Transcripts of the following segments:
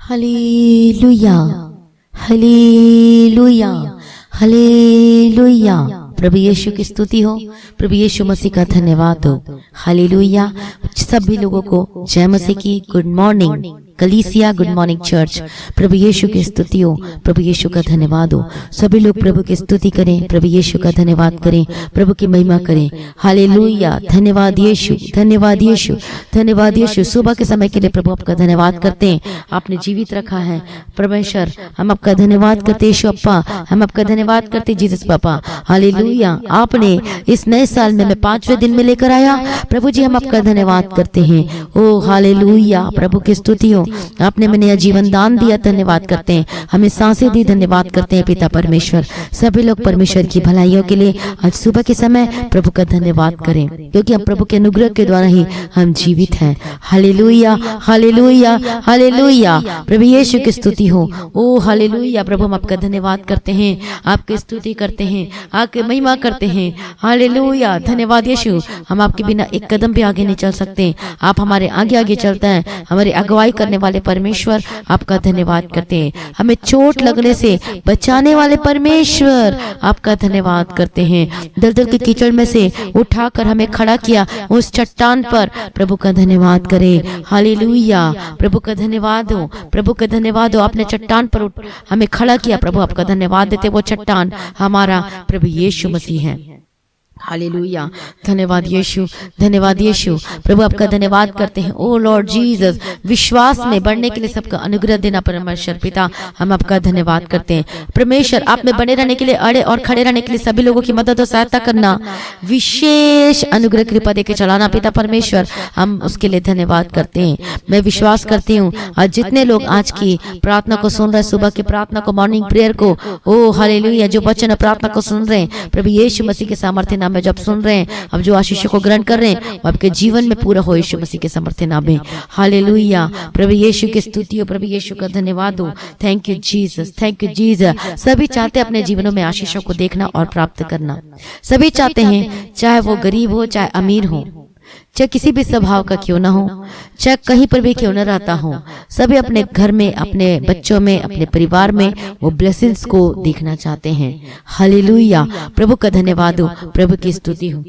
Hallelujah, hallelujah, hallelujah. प्रभु यीशु की स्तुति हो, प्रभु यीशु मसीह का धन्यवाद हो। हालेलुया। सभी लोगों को जय मसीह की गुड मॉर्निंग कलीसिया, गुड मॉर्निंग चर्च। प्रभु यीशु की स्तुति हो, प्रभु यीशु का धन्यवाद हो। सभी लोग प्रभु की स्तुति करें, प्रभु यीशु का धन्यवाद करें, प्रभु की महिमा करें। हालेलुया। धन्यवाद यीशु, धन्यवाद यीशु, धन्यवाद यीशु। सुबह के समय के लिए प्रभु आपका धन्यवाद करते हैं, आपने जीवित रखा है परमेश्वर। हम आपका धन्यवाद करते यीशु अप्पा, हम आपका धन्यवाद करते जीसस पापा। हालेलुया। आपने इस नए साल में 5वें दिन में लेकर आया प्रभु जी, हम आपका धन्यवाद करते हैं। ओ हालेलुया। प्रभु की स्तुति हो, आपने हमें नया जीवन दान दिया, धन्यवाद करते हैं। हमें सांसें दी, धन्यवाद करते हैं पिता परमेश्वर। सभी लोग परमेश्वर की भलाइयों के लिए आज सुबह के समय प्रभु का धन्यवाद करें, क्योंकि हम प्रभु के अनुग्रह के द्वारा ही हम जीवित हैं। Hallelujah, hallelujah, hallelujah. प्रभु यीशु की स्तुति हो। ओ हालेलुया। प्रभु हम आपका धन्यवाद करते हैं, आपकी स्तुति करते हैं, आपकी महिमा करते हैं। हालेलुया। धन्यवाद यीशु। हम आपके बिना एक कदम भी आगे नहीं चल सकते, आप हमारे आगे आगे चलते हैं। हमारी अगुवाई करने वाले परमेश्वर आपका धन्यवाद करते हैं। हमें चोट लगने से बचाने वाले परमेश्वर आपका धन्यवाद करते हैं। दलदल के कीचड़ में से उठाकर हमें खड़ा किया उस चट्टान पर, प्रभु का धन्यवाद करें। हालेलुया। प्रभु का धन्यवाद हो, प्रभु का धन्यवाद हो। आपने चट्टान पर हमें खड़ा किया, प्रभु आपका धन्यवाद देते। वो चट्टान हमारा प्रभु यीशु मसीह है। हालेलुया। धन्यवाद यीशु, धन्यवाद यीशु। प्रभु आपका धन्यवाद करते हैं। ओ लॉर्ड जीसस, विश्वास में बढ़ने के लिए सबका अनुग्रह देना परमेश्वर पिता, हम आपका धन्यवाद करते हैं। परमेश्वर आप में बने रहने के लिए, अड़े और खड़े रहने के लिए सभी लोगों की मदद और सहायता करना, विशेष अनुग्रह कृपा देके चलाना पिता परमेश्वर, हम उसके लिए धन्यवाद करते हैं। मैं विश्वास करती हूँ आज जितने लोग आज की प्रार्थना को सुन रहे हैं, सुबह की प्रार्थना को, मॉर्निंग प्रेयर को, ओ हालेलुया, जो वचन प्रार्थना को सुन रहे हैं प्रभु यीशु मसीह के सामर्थ्य नाम में, जब सुन रहे हैं, अब जो आशीषों को ग्रहण कर रहे हैं, वो आपके जीवन में पूरा हो यीशु मसीह के सामर्थ्य नाम में। हालेलुया। प्रभु यीशु की स्तुति हो, प्रभु यीशु का धन्यवाद हो। Thank you Jesus, thank you Jesus. सभी चाहते हैं अपने जीवनों में आशीषों को देखना और प्राप्त करना। सभी चाहते हैं, चाहे वो गरीब हो, चाहे अमीर हो, चाहे किसी भी स्वभाव का क्यों ना हो, चाहे कहीं पर भी क्यों न रहता हो, सभी अपने घर में, अपने बच्चों में, अपने परिवार में वो ब्लेसिंग्स को देखना चाहते हैं। हालेलुया। प्रभु का धन्यवाद हो, प्रभु की स्तुति हो।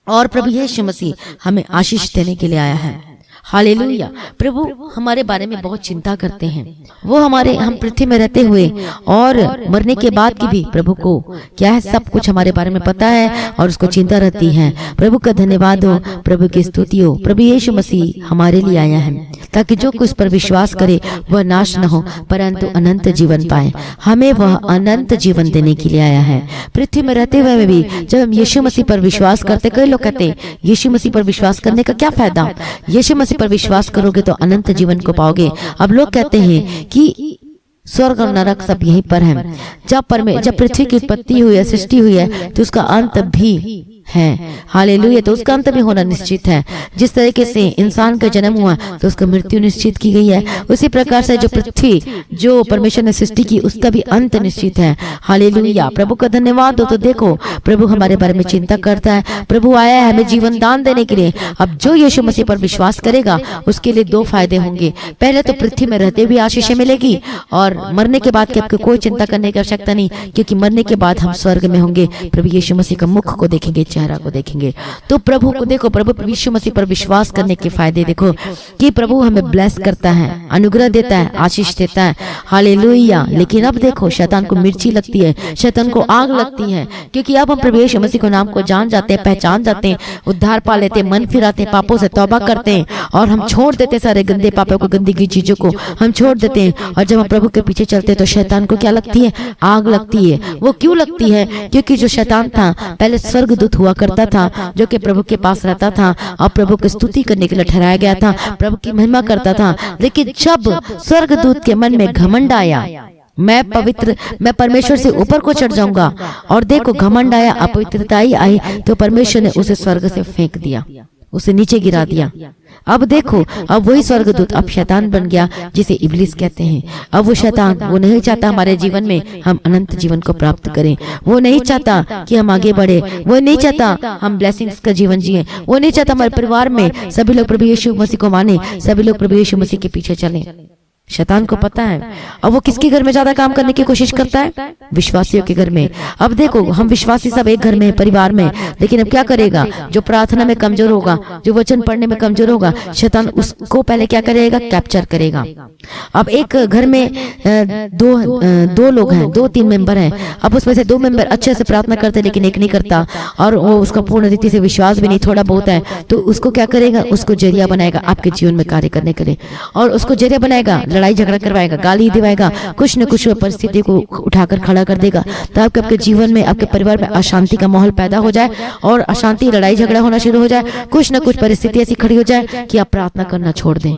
और प्रभु यीशु मसीह हमें आशीष देने के लिए आया है। हालेलुया। प्रभु हमारे बारे में बहुत चिंता करते हैं। वो हम पृथ्वी में रहते हुए और मरने के बाद की भी प्रभु को क्या है, सब कुछ हमारे बारे में पता है और उसको चिंता रहती है। प्रभु का धन्यवाद हो, प्रभु की स्तुति हो। प्रभु यीशु मसीह हमारे लिए आया है ताकि जो कुछ पर विश्वास करे वह नाश न हो परंतु अनंत जीवन पाए। हमें वह अनंत जीवन देने के लिए आया है। पृथ्वी में रहते हुए भी जब हम यीशु मसीह पर विश्वास करते, कई लोग कहते हैं यीशु मसीह पर विश्वास करने का क्या फायदा, यीशु मसीह पर विश्वास करोगे तो अनंत जीवन को पाओगे। अब लोग कहते हैं कि स्वर्ग और नरक सब यहीं पर है। जब पृथ्वी की उत्पत्ति हुई है, सृष्टि हुई है, तो उसका अंत भी है। हालेलुया। तो उसका अंत भी होना निश्चित है। जिस तरीके से इंसान का जन्म हुआ तो उसका मृत्यु निश्चित की गई है, उसी प्रकार से जो पृथ्वी जो परमेश्वर ने सृष्टि की उसका भी अंत निश्चित है। हालेलुया। प्रभु का धन्यवाद हो। तो देखो प्रभु हमारे बारे में चिंता करता है। प्रभु आया है हमें जीवन दान देने के लिए। अब जो यीशु मसीह पर विश्वास करेगा उसके लिए दो फायदे होंगे। पहले तो पृथ्वी में रहते हुए आशीषें मिलेगी और मरने के बाद की आपको कोई चिंता करने की आवश्यकता नहीं, क्योंकि मरने के बाद हम स्वर्ग में होंगे, प्रभु यीशु मसीह का मुख को देखेंगे, चेहरा को देखेंगे। तो प्रभु को देखो, प्रभु यीशु मसीह पर विश्वास करने के फायदे देखो कि प्रभु हमें ब्लेस करता है, अनुग्रह देता है, आशीष देता है। हालेलुया। लेकिन अब देखो शैतान को मिर्ची लगती है, शैतान को आग लगती है, क्योंकि अब हम प्रभु यीशु मसीह के नाम को जान जाते हैं, पहचान जाते हैं, उद्धार पा लेते हैं, मन फिराते हैं, पापों से तौबा करते हैं और हम छोड़ देते हैं सारे गंदे पापों को, गंदगी चीजों को हम छोड़ देते हैं। और जब हम प्रभु के पीछे चलते हैं तो शैतान को क्या लगती है, आग लगती है। वो क्यों लगती है, क्योंकि जो शैतान था पहले स्वर्गदूत हुआ करता था, जो कि प्रभु के पास रहता था और प्रभु की स्तुति करने के लिए ठहराया गया था, प्रभु की महिमा करता था। लेकिन जब स्वर्गदूत के मन में घमंड आया, मैं परमेश्वर से ऊपर को चढ़ जाऊंगा, और देखो घमंड आया, अपवित्रताई आई, तो परमेश्वर ने उसे स्वर्ग से फेंक दिया, उसे नीचे गिरा दिया। अब देखो, अब वही स्वर्गदूत अब शैतान बन गया, जिसे इब्लिस कहते हैं। अब वो शैतान वो नहीं चाहता हमारे जीवन में हम अनंत जीवन को प्राप्त करें, वो नहीं चाहता कि हम आगे बढ़े, वो नहीं चाहता हम ब्लेसिंग्स का जीवन जिए, वो नहीं चाहता हमारे परिवार में सभी लोग प्रभु यीशु मसीह को माने, सभी लोग प्रभु यीशु मसीह के पीछे चलें। शैतान को पता है। अब वो किसके घर में ज्यादा काम करने की कोशिश करता है? विश्वासियों के घर में। अब देखो, हम विश्वासी सब एक घर में, परिवार में, लेकिन अब क्या करेगा? जो प्रार्थना में कमजोर होगा, जो वचन पढ़ने में कमजोर होगा, शैतान उसको पहले क्या करेगा? कैप्चर करेगा। अब एक घर में दो लोग हैं, 2-3 मेंबर हैं। अब उसमें से 2 मेंबर अच्छे से प्रार्थना करते, लेकिन एक नहीं करता, और वो उसका पूर्ण रीति से विश्वास भी नहीं, थोड़ा बहुत है, तो उसको क्या करेगा? उसको जरिया बनाएगा आपके जीवन में कार्य करने के लिए, और उसको जरिया बनाएगा, लड़ाई झगड़ा करवाएगा, गाली दिवाएगा, कुछ न कुछ परिस्थिति को उठाकर खड़ा कर देगा, ताकि आपके जीवन में, आपके परिवार में अशांति का माहौल पैदा हो जाए, और अशांति, लड़ाई झगड़ा होना शुरू हो जाए, कुछ न कुछ परिस्थिति ऐसी खड़ी हो जाए कि आप प्रार्थना करना छोड़ दें।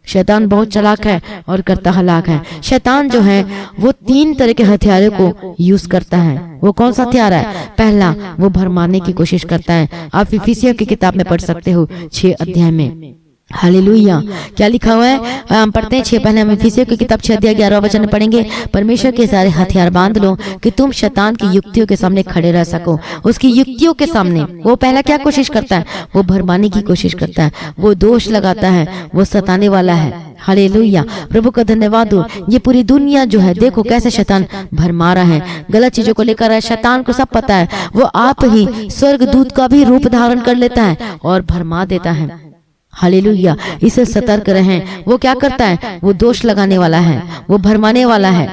शैतान बहुत चालाक है और करता हलाक है। शैतान जो है वो 3 तरह के हथियारों को यूज करता है। वो कौन सा हथियार है? पहला, वो भरमाने की कोशिश करता है। आप इफिसियों की किताब में पढ़ सकते हो 6 अध्याय में। हालेलुया। क्या लिखा हुआ है? हम पढ़ते हैं 6, पहले हम इफिसियों की किताब 6 अध्याय 11 वचन पढ़ेंगे। परमेश्वर के सारे हथियार बांध लो कि तुम शैतान की युक्तियों के सामने खड़े रह सको। उसकी युक्तियों के सामने वो पहला क्या कोशिश करता है? वो भरमाने की कोशिश करता है, वो दोष लगाता है, वो सताने वाला है। हालेलुया, प्रभु का धन्यवाद हो। ये पूरी दुनिया जो है, देखो कैसे शैतान भरमा रहा है, गलत चीजों को लेकर है। शैतान को सब पता है, वो आप ही स्वर्गदूत का भी रूप धारण कर लेता है और भरमा देता है। हालेलुया, इसे सतर्क रहें। वो क्या करता है? वो दोष लगाने वाला है, वो भरमाने वाला है,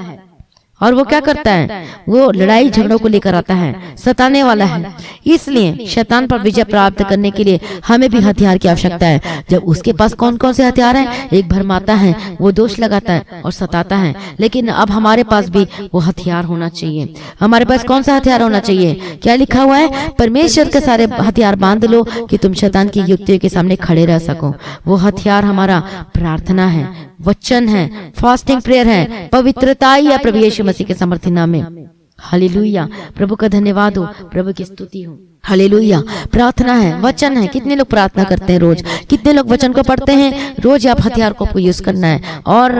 और वो क्या करता है? वो लड़ाई झगड़ों को लेकर आता है, सताने वाला है। इसलिए शैतान पर विजय प्राप्त करने के लिए हमें भी हथियार की आवश्यकता है। जब उसके पास कौन कौन से हथियार हैं? एक भरमाता है, वो दोष लगाता है और सताता है, लेकिन अब हमारे पास भी वो हथियार होना चाहिए। हमारे पास कौन सा हथियार होना चाहिए? क्या लिखा हुआ है? परमेश्वर के सारे हथियार बांध लो कि तुम शैतान की युक्तियों के सामने खड़े रह सको। वो हथियार हमारा प्रार्थना है, वचन है, फास्टिंग प्रेयर है, पवित्रता ही है प्रभु यीशु मसीह के समर्थी नाम में। हालेलुया, प्रभु का धन्यवाद हो, प्रभु की स्तुति हो। हालेलुया, प्रार्थना है, वचन है। कितने लोग प्रार्थना करते हैं रोज? कितने लोग वचन को पढ़ते हैं रोज? आप हथियार को आपको यूज करना है। और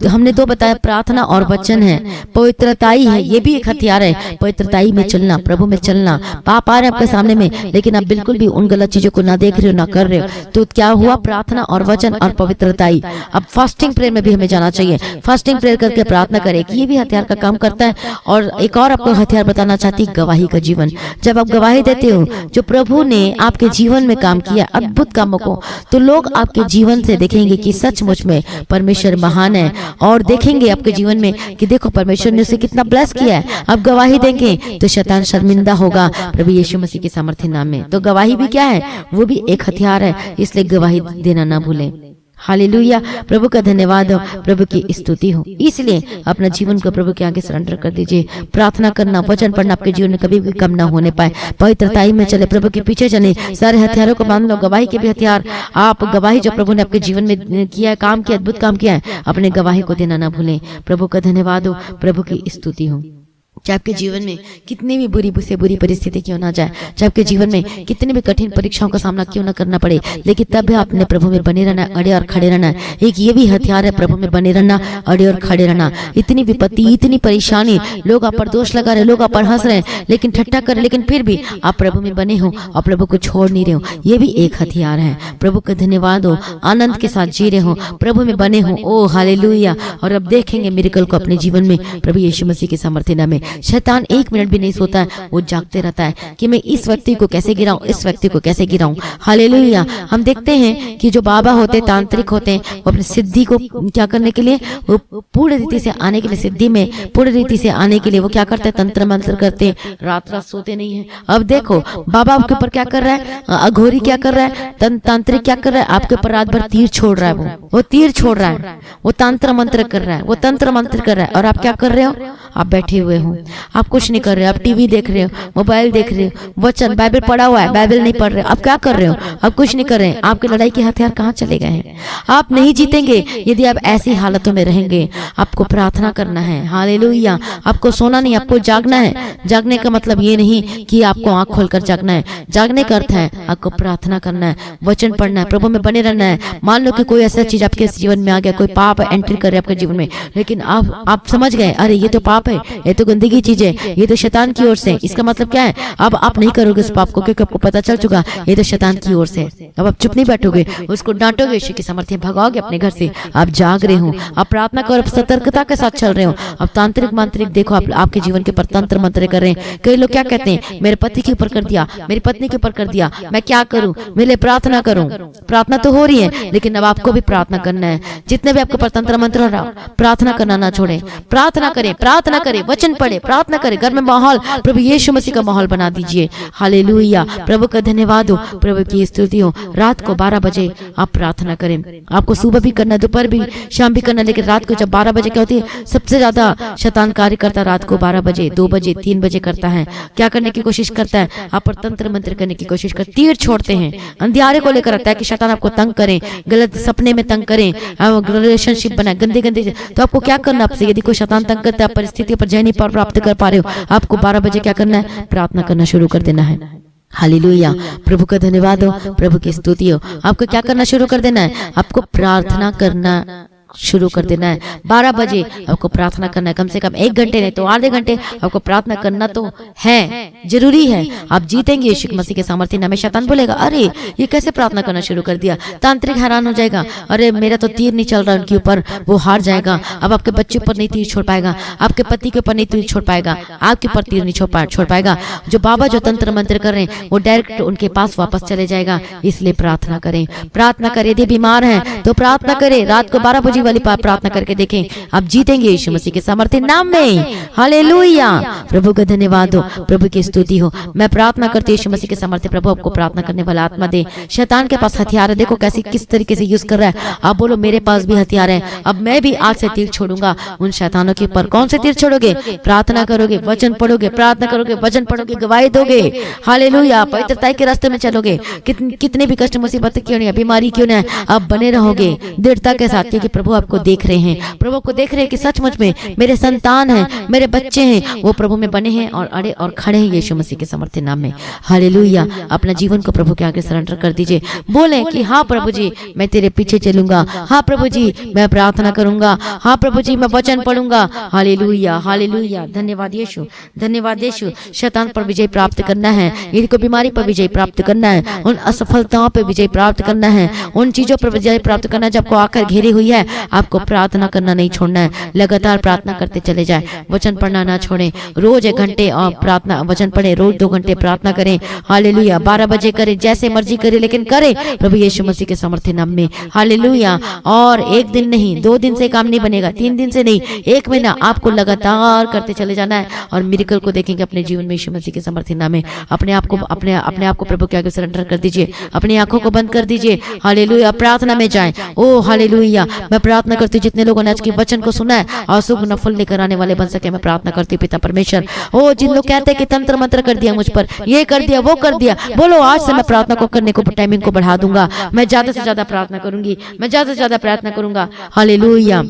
हमने 2 बताया, प्रार्थना और वचन है। पवित्रताई है, ये भी एक हथियार है। पवित्रताई में चलना, प्रभु में चलना। पाप आ रहे हैं आपके सामने में, लेकिन आप बिल्कुल भी उन गलत चीजों को ना देख रहे हो, ना कर रहे हो, तो क्या हुआ? प्रार्थना और वचन और पवित्रताई। अब फास्टिंग प्रेयर में भी हमें जाना चाहिए। फास्टिंग प्रेयर करके प्रार्थना करें, ये भी हथियार का काम करता है। और एक और आपको हथियार बताना चाहती, गवाही का जीवन। जब आप गवाही देते हो जो प्रभु ने आपके जीवन में काम किया, अद्भुत कामों को, तो लोग आपके जीवन से देखेंगे कि सचमुच में परमेश्वर महान है, और देखेंगे आपके जीवन में कि देखो परमेश्वर ने उसे कितना ब्लेस किया है। आप गवाही देंगे तो शैतान शर्मिंदा होगा प्रभु यीशु मसीह के सामर्थ्य नाम में। तो गवाही भी क्या है? वो भी एक हथियार है, इसलिए गवाही देना ना भूलें। हालेलुया, प्रभु का धन्यवाद हो, प्रभु की स्तुति हो। इसलिए अपना जीवन को प्रभु के आगे सरेंडर कर दीजिए। प्रार्थना करना, वचन पढ़ना आपके जीवन में कभी भी कम ना होने पाए। पवित्रताई में चले, प्रभु के पीछे चले, सारे हथियारों को मान लो। गवाही के भी हथियार, आप गवाही जो प्रभु ने आपके जीवन में किया है, काम किया, अद्भुत काम किया है, अपने गवाही को देना ना भूलें। प्रभु का धन्यवाद हो, प्रभु की स्तुति हो। चाहे आपके जीवन में कितनी भी बुरी परिस्थिति क्यों ना जाए, चाहे आपके जीवन में कितनी भी कठिन परीक्षाओं का सामना क्यों ना करना पड़े, लेकिन तब भी आपने प्रभु में बने रहना, अड़े और खड़े रहना। एक ये भी हथियार है, प्रभु में बने रहना, अड़े और खड़े रहना। इतनी विपत्ति, इतनी परेशानी, लोग आप पर दोष लगा रहे, लोग आप पर हंस रहे, लेकिन ठट्ठा कर रहे, लेकिन फिर भी आप प्रभु में बने हो और प्रभु को छोड़ नहीं रहे हो, ये भी एक हथियार है। प्रभु का धन्यवाद हो, आनंद के साथ जी रहे हो, प्रभु में बने हो। ओ हालेलुया। और अब देखेंगे मिरेकल को अपने जीवन में प्रभु यीशु मसीह के सामर्थ्य नाम में। शैतान 1 मिनट भी नहीं सोता है, वो जागते रहता है कि मैं इस व्यक्ति को कैसे गिराऊं, इस व्यक्ति को कैसे गिराऊं। हालेलुया। हम देखते हैं कि जो बाबा होते हैं, तांत्रिक होते हैं, वो अपनी सिद्धि को क्या करने के लिए, वो पूर्ण रीति से आने के लिए, सिद्धि में पूर्ण रीति से आने के लिए वो क्या करते हैं? तंत्र मंत्र करते हैं, रात रात सोते नहीं है। अब देखो बाबा आपके ऊपर क्या कर रहा है, अघोरी क्या कर रहा है, तांत्रिक क्या कर रहा है, आपके ऊपर रात भर तीर छोड़ रहा है। वो तीर छोड़ रहा है, वो तंत्र मंत्र कर रहा है, वो तंत्र मंत्र कर रहा है, और आप क्या कर रहे हो? आप बैठे हुए हो, आप कुछ नहीं कर रहे हो, आप टीवी देख रहे हो, मोबाइल देख रहे हो, वचन बाइबल पढ़ा हुआ है, बाइबल नहीं पढ़ रहे हो, आप क्या कर रहे हो? आप कुछ नहीं कर रहे हैं। आपके लड़ाई के हथियार कहाँ चले गए हैं? आप नहीं जीतेंगे यदि आप ऐसी हालतों में रहेंगे। आपको प्रार्थना करना है। हालेलुया। आपको सोना नहीं, आपको जागना है। जागने का मतलब ये नहीं कि आपको आंख खोलकर जागना है, जागने का अर्थ है आपको प्रार्थना करना है, वचन पढ़ना है, प्रभु में बने रहना है। मान लो कि कोई ऐसा चीज आपके जीवन में आ गया, कोई पाप एंट्री कर रहे आपके जीवन में, लेकिन आप समझ गए अरे ये तो पाप पाप है, ये तो गंदगी चीज है, ये तो शैतान की ओर से। इसका मतलब क्या है? अब आप नहीं करोगे उस पाप को, क्योंकि आपको पता चल चुका ये तो शैतान की ओर से। अब आप चुप नहीं बैठोगे, उसको डांटोगे, यीशु की सामर्थ्य भगाओगे अपने घर से। आप जाग रहे हो, आप प्रार्थना करो, सतर्कता के साथ चल रहे हो। अब तांत्रिक मांत्रिक देखो आपके जीवन के पर तंत्र मंत्र कर रहे हैं। कई लोग क्या कहते हैं, मेरे पति के ऊपर कर दिया, मेरी पत्नी के ऊपर कर दिया, मैं क्या करूं, मेरे लिए प्रार्थना करूं। प्रार्थना तो हो रही है, लेकिन अब आपको भी प्रार्थना करना है। जितने भी आपके पर तंत्र मंत्र हो रहा, प्रार्थना करना ना छोड़े। प्रार्थना करें, प्रार्थना करें, वचन पढ़े, प्रार्थना करें। घर में माहौल प्रभु यीशु मसीह का माहौल बना दीजिए। हालेलुया, प्रभु का धन्यवाद हो, प्रभु की स्तुति हो। रात को 12 बजे आप प्रार्थना करें। आपको सुबह भी करना, दोपहर भी, शाम भी करना, लेकिन रात को जब 12 बजे क्या होती है, सबसे ज्यादा शैतान कार्य करता रात को 12 बजे, 2 बजे, 3 बजे करता है। क्या करने की कोशिश करता है? आप पर तंत्र मंत्र करने की कोशिश कर, तीर छोड़ते हैं, अंधियारे को लेकर आता है कि शैतान आपको तंग करें, गलत सपने में तंग करें, रिलेशनशिप बनाए गंदे गंदे। तो आपको क्या करना, आपसे यदि कोई शैतान तंग करता है, परिस्थितियों पर जय नहीं प्राप्त कर पा रहे हो, आपको 12 बजे क्या करना है? प्रार्थना करना शुरू कर देना है। हालेलुया, प्रभु का धन्यवाद हो, प्रभु की स्तुति हो। आपको क्या करना शुरू कर देना है? आपको प्रार्थना करना शुरू कर देना है। 12 बजे आपको प्रार्थना करना है, कम से कम 1 घंटे नहीं तो आधे घंटे आपको प्रार्थना करना तो है, जरूरी है। आप जीतेंगे यीशु मसीह के सामर्थ्य नाम में। शैतान बोलेगा, अरे ये कैसे प्रार्थना करना शुरू कर दिया? तांत्रिक हैरान हो जाएगा, अरे मेरा तो तीर नहीं चल रहा उनके ऊपर, वो हार जाएगा। अब आपके बच्चे ऊपर नहीं तीर छोड़ पाएगा, आपके पति के ऊपर नहीं तीर छोड़ पाएगा, आपके ऊपर तीर नहीं छोड़ पाएगा। जो बाबा जो तंत्र मंत्र कर रहे हैं, वो डायरेक्ट उनके पास वापस चले जाएगा। इसलिए प्रार्थना करें, प्रार्थना करें। यदि बीमार है तो प्रार्थना करें। रात को 12 बजे वाली प्रार्थना करके देखें, आप जीतेंगे यीशु मसीह के सामर्थ्य नाम में। हालेलुया, प्रभु का धन्यवाद हो, प्रभु की स्तुति हो। मैं प्रार्थना करती हूँ यीशु मसीह के सामर्थ्य, प्रभु आपको प्रार्थना करने वाला आत्मा दे। शैतान के पास हथियार है, देखो कैसे किस तरीके से यूज कर रहा है। आप बोलो, मेरे पास भी हथियार है, अब मैं भी आज से तीर छोड़ूंगा उन शैतानों के ऊपर। कौन से तीर छोड़ोगे? प्रार्थना करोगे, वचन पढ़ोगे, प्रार्थना करोगे, वचन पढ़ोगे, गवाही दोगे। हालेलुया, पवित्रता के रास्ते में चलोगे। कितने भी कष्ट मुसीबत क्यों नहीं, बीमारी क्यों नहीं, आप बने रहोगे दृढ़ता के साथ, क्योंकि प्रभु आपको देख रहे हैं। प्रभु को देख रहे हैं कि सचमुच में मेरे संतान हैं, मेरे बच्चे हैं, वो प्रभु में बने हैं और अड़े और खड़े हैं यीशु मसीह के सामर्थ्य नाम में। हालेलुया, अपना जीवन को प्रभु के आगे सरेंडर कर दीजिए। बोले कि हाँ प्रभु जी, मैं तेरे पीछे चलूंगा। हाँ प्रभु जी, मैं प्रार्थना करूंगा। हाँ प्रभु जी, मैं वचन पढ़ूंगा। हालेलुया, हालेलुया, धन्यवाद यीशु, धन्यवाद यीशु। शैतान पर विजय प्राप्त करना है, यदि कोई बीमारी पर विजय प्राप्त करना है, उन असफलताओं पर विजय प्राप्त करना है, उन चीजों पर विजय प्राप्त करना है जब आपको आकर घेरी हुई है, आपको प्रार्थना करना नहीं छोड़ना है। लगातार प्रार्थना करते चले जाए, वचन पढ़ना ना छोड़ें। रोज 1 घंटे और प्रार्थना वचन पढ़े, रोज 2 घंटे प्रार्थना करें। हालेलुया, 12 बजे करें, जैसे मर्जी करें, लेकिन करें प्रभु यीशु मसीह के सामर्थ्य नाम में। हालेलुया, और 1 दिन नहीं, 2 दिन से काम नहीं बनेगा, 3 दिन से नहीं, 1 महीना आपको लगातार करते चले जाना है और मिरेकल को देखेंगे अपने जीवन में यीशु मसीह के सामर्थ्य नाम में। अपने आप को प्रभु के आगे सरेंडर कर दीजिए, अपनी आंखों को बंद कर दीजिए। हालेलुया, प्रार्थना में जाएं। ओ हालेलुया, मैं प्रार्थना करती हूँ जितने लोगों ने आज के वचन को सुना है और सुख नफल लेकर आने वाले बन सके, मैं प्रार्थना करती हूँ पिता परमेश्वर। ओ जिन लोग कहते हैं कि तंत्र मंत्र कर दिया मुझ पर, ये कर दिया, वो कर दिया, बोलो आज से मैं प्रार्थना को करने को टाइमिंग को बढ़ा दूंगा। मैं ज्यादा से ज्यादा प्रार्थना करूंगी, मैं ज्यादा से ज्यादा प्रार्थना करूंगा। हालेलुया,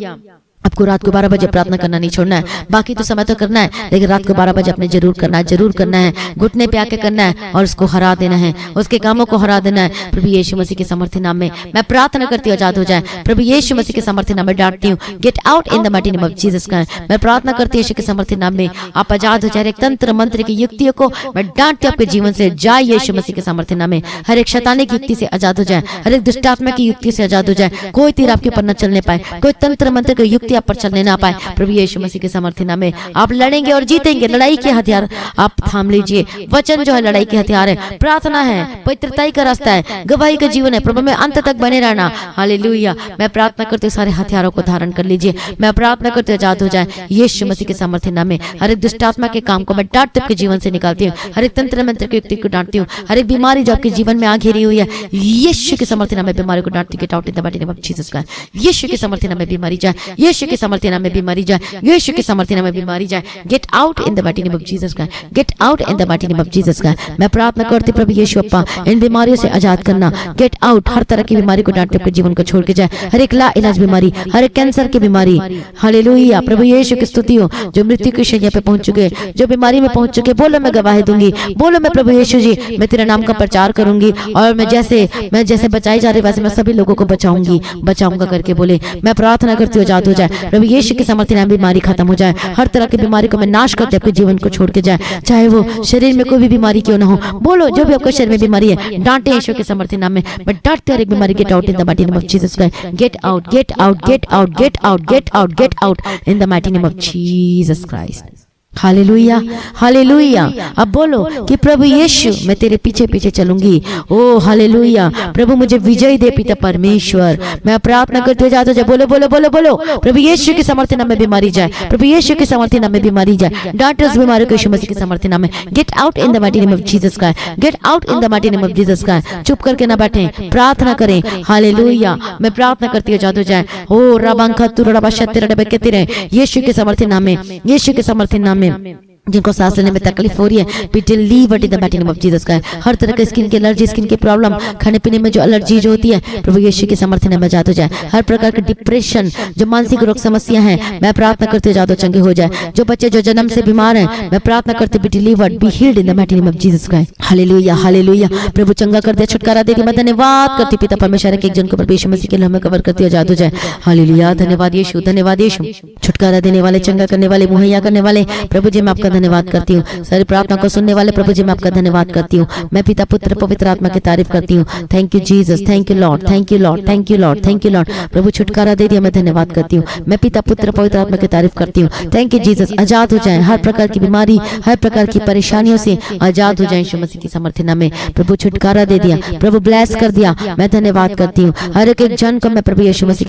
आपको रात को 12 बजे प्रार्थना करना नहीं छोड़ना है, बाकी तो समय तो करना है, लेकिन रात को 12 बजे अपने जरूर करना है, जरूर करना है। घुटने पे आके करना है और उसको हरा देना है, उसके कामों को हरा देना है। प्रभु यीशु मसीह के सामर्थ्य नाम में मैं प्रार्थना करती हूँ, आजाद हो जाए। प्रभु यीशु मसीह के सामर्थ्य नाम में डांटती हूँ, gate out in the mighty name of Jesus Christ. मैं प्रार्थना करती हूँ यीशु के सामर्थ्य नाम में, आप आजाद हो जाए। एक तंत्र मंत्र की युक्तियों को मैं डांटती हूँ आपके जीवन से, जाए यीशु मसीह के सामर्थ्य नाम में। हर एक शैतानी की युक्ति से आजाद हो जाए, हर एक दुष्टात्मा की युक्ति से आजाद हो जाए। कोई तीर आपके ऊपर न चलने पाए, कोई तंत्र मंत्र की युक्ति आप पर चलने ना पाए। प्रभु यीशु मसीह के सामर्थ्य नाम में आप लड़ेंगे और जीतेंगे। लड़ाई के हथियार आप थाम लीजिए। वचन जो है लड़ाई के हथियार है, प्रार्थना है, पवित्रताई का रास्ता है, गवाही का जीवन है, प्रभु में अंत तक बने रहना। हालेलुया, मैं प्रार्थना करते हुए सारे हथियारों को धारण कर लीजिए। मैं प्रार्थना करते आजाद हो जाए यीशु मसीह के सामर्थ्य नाम में। हर एक दुष्टात्मा के काम को मैं डांटते आपके जीवन से निकालती हूँ, हर एक तंत्र मंत्र की युक्ति को डांटती हूँ, हर एक बीमारी जो आपके जीवन में आ घेरी हुई है, यीशु के सामर्थ्य नाम में बीमारी को डांटती, get out in the mighty name of Jesus Christ. Yeshu के सामर्थ्य नाम में बीमारी जाए, यीशु के सामर्थ्य नाम में बीमारी जाए, यीशु के सामर्थ्य नाम में बीमारी जाए। Gate out in the mighty name of Jesus Christ, gate out in the mighty name of Jesus Christ. मैं प्रार्थना करती प्रभु यीशु अप्पा इन बीमारियों से आजाद करना, गेट आउट। हर तरह की बीमारी को डांटते अपने जीवन को छोड़ के जाए, हर एक ला इलाज बीमारी, हर एक कैंसर की बीमारी। हालेलुया, प्रभु यीशु की स्तुति हो। जो मृत्यु की शैया पे पहुंच चुके, जो बीमारी में पहुंच चुके, बोलो मैं गवाही दूंगी, बोलो मैं प्रभु यीशु जी मैं तेरे नाम का प्रचार करूंगी और मैं जैसे बचाई जा रही वैसे मैं सभी लोगों को बचाऊंगा करके बोले। मैं प्रार्थना करती हूँ आजाद हो जाए, प्रभु यीशु के सामर्थ्य नाम बीमारी खत्म हो जाए, हर तरह की बीमारी को मैं नाश करते आपके जीवन को छोड़ के जाए, चाहे वो शरीर में कोई भी बीमारी क्यों ना हो। बोलो जो भी आपके शरीर में बीमारी है, डांटे यीशु के सामर्थ्य नाम में, मैं डांटते हर एक बीमारी, gate out in the mighty name of Jesus Christ, get out, get out, get out, get out, get out, gate out in the mighty name of Jesus Christ. Hallelujah, hallelujah. अब बोलो कि प्रभु यीशु मैं तेरे पीछे पीछे चलूंगी। ओ हालेलुया, प्रभु मुझे विजय दे पिता परमेश्वर। मैं प्रार्थना करते हुए जाते, बोलो बोलो बोलो बोलो, प्रभु यीशु के सामर्थ्य नाम में बीमारी जाए, प्रभु यीशु के सामर्थ्य नाम में बीमारी जाए, डॉक्टर्स बीमारी को यीशु मसीह के सामर्थ्य नाम में, gate out in the mighty name of Jesus Christ, gate out in the mighty name of Jesus Christ. चुप करके ना बैठे, प्रार्थना करें। हालेलुया, मैं प्रार्थना करती हुए जाते जाए, ओ रबांखा तुरडा शत्तिर डबे कहते रहे, यीशु के सामर्थ्य नाम में, यीशु के सामर्थ्य नाम में। जिनको सांस लेने में तकलीफ हो रही है, be delivered in the mighty name of Jesus Christ. हर तरह के स्किन की एलर्जी, स्किन की प्रॉब्लम, खाने पीने में जो एलर्जी जो होती है, प्रभु यीशु के सामर्थ्य नाम में जाते जाए। हर प्रकार के डिप्रेशन, जो मानसिक रोग समस्या है, मैं प्रार्थना करते जाते चंगे हो जाए। जो बच्चे जो जन्म से बीमार हैं, मैं प्रार्थना करते be delivered, be healed in the mighty name of Jesus Christ. Hallelujah, hallelujah. प्रभु चंगा कर दे, छुटकारा दे। मैं धन्यवाद करती पिता परमेश्वर के एक जन को प्रभु यीशु मसीह के लिए हमें कवर करते जाते जाए। हालेलुया, धन्यवाद यीशु, धन्यवाद यीशु। छुटकारा देने वाले, चंगा करने वाले, मुहैया करने वाले प्रभु जी मैं आपका धन्यवाद करती हूँ। सारी प्रार्थना को सुनने वाले प्रभु जी मैं आपका धन्यवाद करती हूँ। मैं पिता पुत्र पवित्र आत्मा की तारीफ करती हूँ। Thank you Jesus, thank you Lord, thank you Lord, thank you Lord, thank you Lord. प्रभु छुटकारा दे दिया, मैं धन्यवाद करती हूँ। मैं पिता पुत्र पवित्र आत्मा की तारीफ करती हूँ। Thank you Jesus. आजाद हो जाए हर प्रकार की बीमारी, हर प्रकार की परेशानियों से आजाद हो जाए यीशु मसीह की सामर्थ्य नाम में। प्रभु छुटकारा दे दिया, प्रभु ब्लेस कर दिया, मैं धन्यवाद करती हूँ। हर एक जन को मैं प्रभु यीशु मसीह के